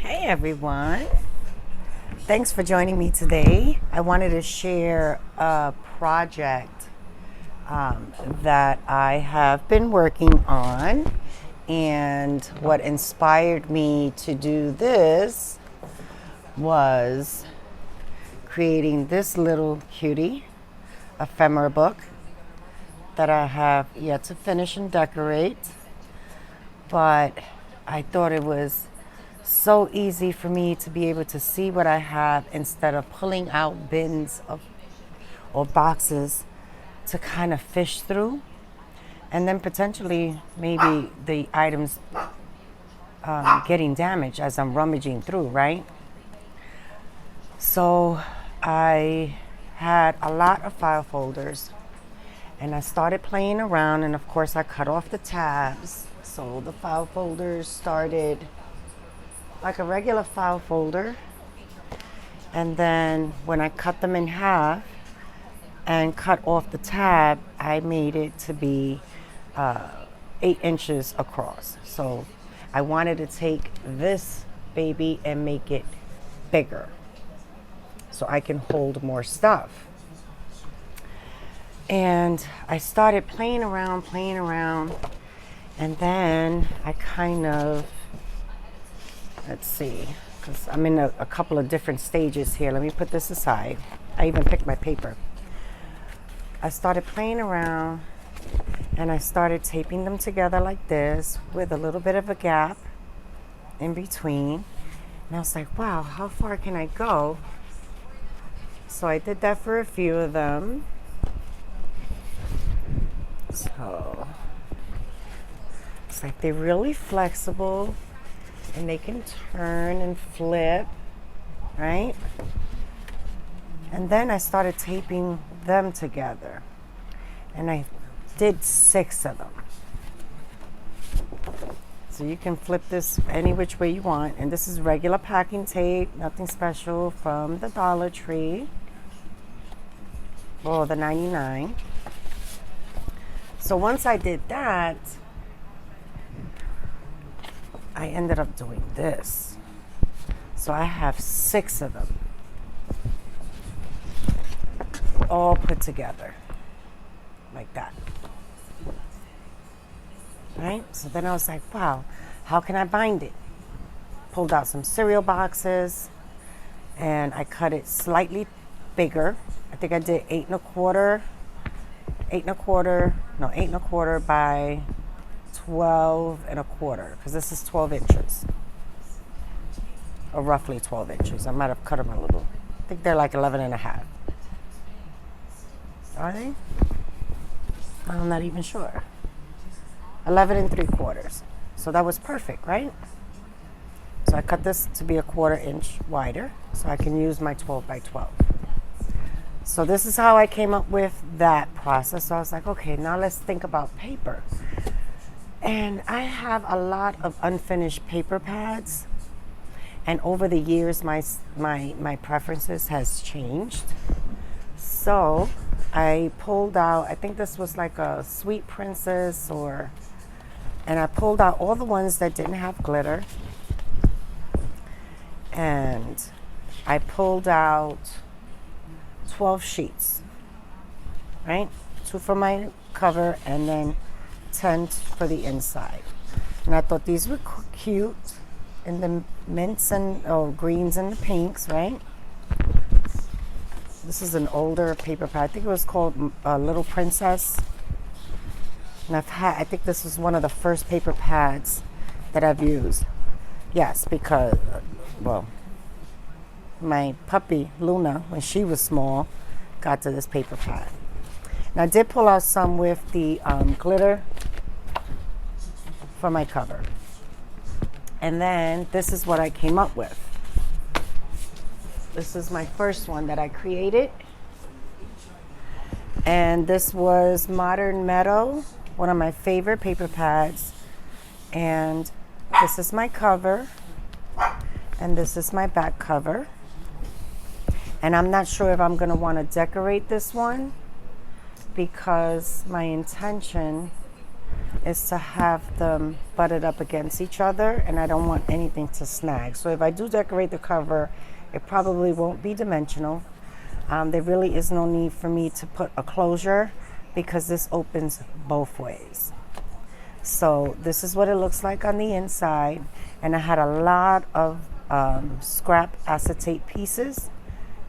Hey everyone, thanks for joining me today. I wanted to share a project that I have been working on, and what inspired me to do this was creating this little cutie ephemera book that I have yet to finish and decorate, but I thought it was so easy for me to be able to see what I have instead of pulling out bins or boxes to kind of fish through, and then potentially maybe the items getting damaged as I'm rummaging through, right? So I had a lot of file folders and I started playing around, and of course I cut off the tabs. So the file folders started like a regular file folder, and then when I cut them in half and cut off the tab, I made it to be 8 inches across. So I wanted to take this baby and make it bigger so I can hold more stuff. And I started playing around, and then I kind of, let's see, because I'm in a couple of different stages here. Let me put this aside. I even picked my paper. I started playing around and I started taping them together like this with a little bit of a gap in between. And I was like, wow, how far can I go? So I did that for a few of them. So it's like they're really flexible and they can turn and flip, right? And then I started taping them together, and I did 6 of them. So you can flip this any which way you want, and this is regular packing tape, nothing special, from the Dollar Tree, or the 99. So once I did that, I ended up doing this. So I have 6 of them all put together like that. Right? So then I was like, wow, how can I bind it? Pulled out some cereal boxes and I cut it slightly bigger. I think I did 8 and a quarter by 12 and a quarter, because this is 12 inches, or roughly 12 inches. I might have cut them a little. I think they're like 11 and a half. Are they? I'm not even sure. 11 and 3/4. So that was perfect, right? So I cut this to be a 1/4 inch wider so I can use my 12 by 12. So this is how I came up with that process. So I was like, okay, now let's think about paper. And I have a lot of unfinished paper pads, and over the years my preferences has changed. So I pulled out, I think this was like a Sweet Princess, and I pulled out all the ones that didn't have glitter, and I pulled out 12 sheets, right? 2 for my cover and then 10 for the inside. And I thought these were cute in the mints and greens and the pinks, right? This is an older paper pad. I think it was called Little Princess. And I think this was one of the first paper pads that I've used. Yes, because, my puppy, Luna, when she was small, got to this paper pad. And I did pull out some with the glitter for my cover. And then this is what I came up with. This is my first one that I created. And this was Modern Meadow, one of my favorite paper pads. And this is my cover. And this is my back cover. And I'm not sure if I'm going to want to decorate this one, because my intention is to have them butted up against each other, and I don't want anything to snag. So if I do decorate the cover, it probably won't be dimensional. There really is no need for me to put a closure because this opens both ways. So this is what it looks like on the inside, and I had a lot of scrap acetate pieces,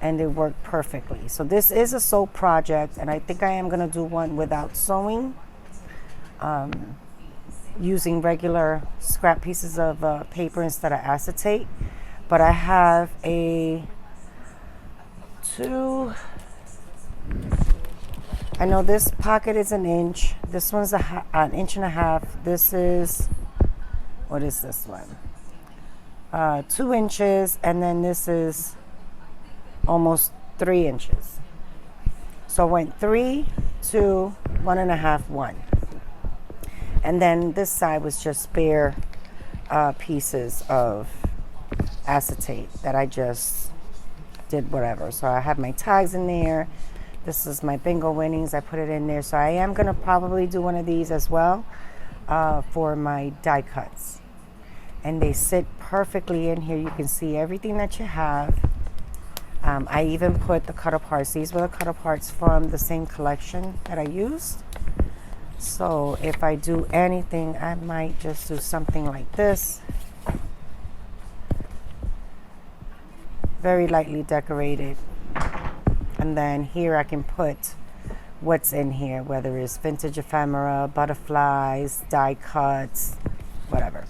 and it worked perfectly. So this is a sew project, and I think I am going to do one without sewing, using regular scrap pieces of paper instead of acetate. But I have I know this pocket is an inch. This one's an inch and a half. This is, what is this one? 2 inches, and then this is almost 3 inches. So I went 3, 2, 1.5, 1. And then this side was just spare pieces of acetate that I just did whatever. So I have my tags in there. This is my bingo winnings. I put it in there. So I am going to probably do one of these as well for my die cuts. And they sit perfectly in here. You can see everything that you have. I even put the cut aparts. These were the cut aparts from the same collection that I used. So if I do anything, I might just do something like this. Very lightly decorated. And then here I can put what's in here, whether it's vintage ephemera, butterflies, die cuts, whatever.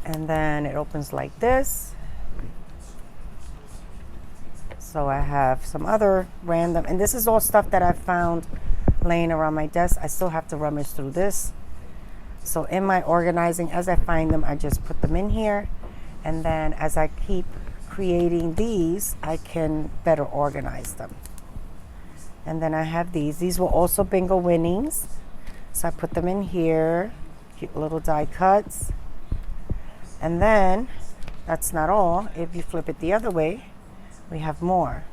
And then it opens like this. So I have some other random, and this is all stuff that I found laying around my desk. I still have to rummage through this. So in my organizing, as I find them, I just put them in here. And then as I keep creating these, I can better organize them. And then I have these. These were also bingo winnings. So I put them in here, cute little die cuts. And then, that's not all. If you flip it the other way, we have more.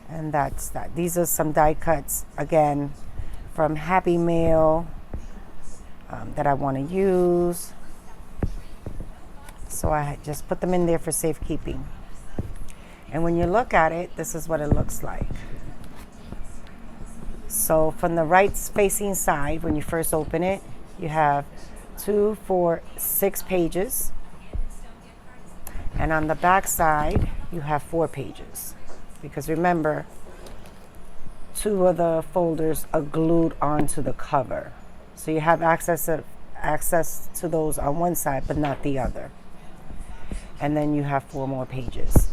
And that's that. These are some die cuts, again, from Happy Mail that I want to use. So I just put them in there for safekeeping. And when you look at it, this is what it looks like. So from the right facing side, when you first open it, you have 2, 4, 6 pages. And on the back side, you have 4 pages. Because remember, 2 of the folders are glued onto the cover. So you have access to those on one side, but not the other. And then you have 4 more pages.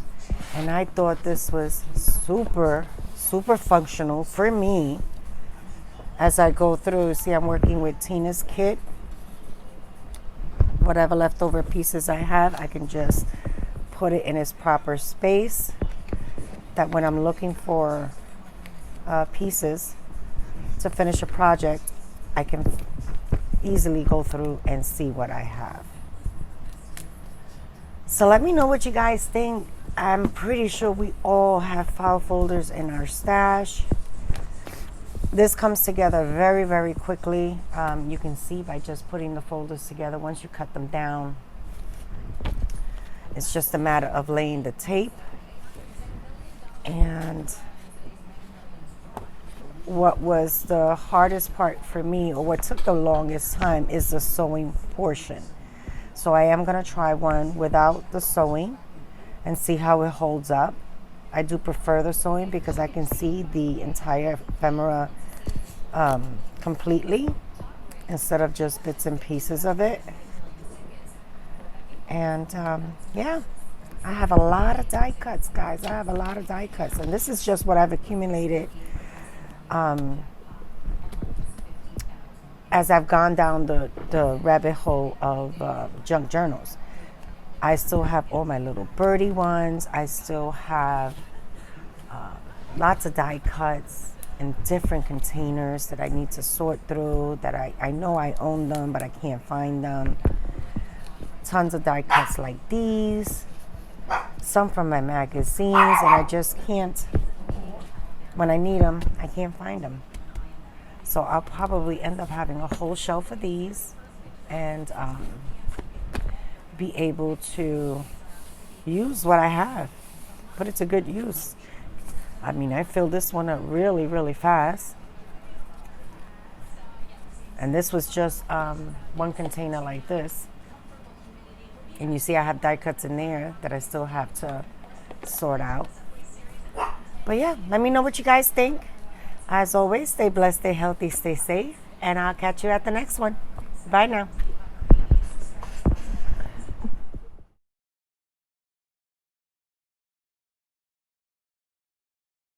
And I thought this was super, super functional for me as I go through. See, I'm working with Tina's kit. Whatever leftover pieces I have, I can just put it in its proper space. That when I'm looking for pieces to finish a project, I can easily go through and see what I have. So let me know what you guys think. I'm pretty sure we all have file folders in our stash. This comes together very, very quickly. You can see by just putting the folders together. Once you cut them down, it's just a matter of laying the tape. And what was the hardest part for me, or what took the longest time, is the sewing portion. So I am going to try one without the sewing and see how it holds up. I do prefer the sewing because I can see the entire ephemera completely instead of just bits and pieces of it. And yeah, I have a lot of die cuts, guys. I have a lot of die cuts, and this is just what I've accumulated as I've gone down the rabbit hole of junk journals. I still have all my little birdie ones. I still have lots of die cuts in different containers that I need to sort through, that I know I own them, but I can't find them. Tons of die cuts like these. Some from my magazines, and I just can't when I need them, I can't find them. So I'll probably end up having a whole shelf of these and be able to use what I have. Put it to good use. I mean, I filled this one up really, really fast. And this was just one container like this. And you see I have die cuts in there that I still have to sort out. But yeah, let me know what you guys think. As always, stay blessed, stay healthy, stay safe. And I'll catch you at the next one. Bye now.